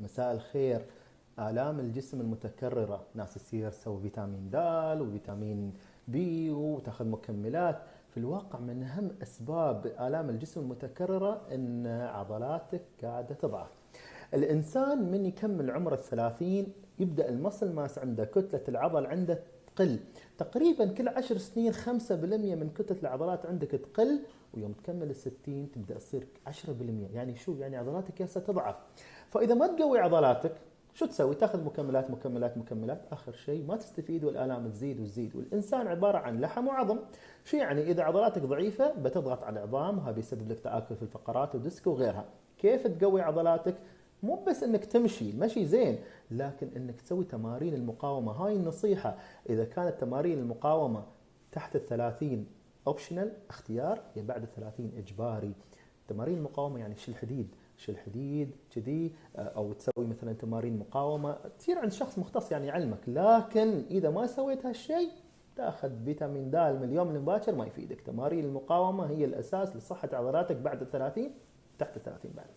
مساء الخير. آلام الجسم المتكررة، ناس تصير تسوي فيتامين د وفيتامين بي وتاخذ مكملات. في الواقع من أهم أسباب آلام الجسم المتكررة أن عضلاتك قاعدة تضعف. الإنسان من يكمل عمر الثلاثين يبدأ المصل ماس عنده، كتلة العضل عنده تقل تقريبا كل 10 سنين. 5% من كتلة العضلات عندك تقل، ويوم تكمل الستين تبدأ تصير 10%. يعني شو يعني؟ عضلاتك ياسا تضعف. فإذا ما تقوي عضلاتك شو تسوي؟ تاخذ مكملات مكملات مكملات، اخر شيء ما تستفيد والالام تزيد وتزيد. والانسان عباره عن لحم وعظم. شو يعني؟ اذا عضلاتك ضعيفه بتضغط على العظام، وهذا بيسبب لك تاكل في الفقرات وديسك وغيرها. كيف تقوي عضلاتك؟ مو بس انك تمشي، المشي زين، لكن انك تسوي تمارين المقاومه. هاي النصيحه. اذا كانت تمارين المقاومه تحت ال30 اوبشنال، اختيار، يا بعد ال30 اجباري. تمارين المقاومه يعني شيل حديد، شيل حديد كذي، او تسوي مثلا تمارين مقاومه، تصير عند شخص مختص يعني يعلمك. لكن اذا ما سويت هالشيء تاخذ فيتامين د من اليوم المباشر ما يفيدك. تمارين المقاومه هي الاساس لصحه عضلاتك بعد ال30، تحت ال30 بعد.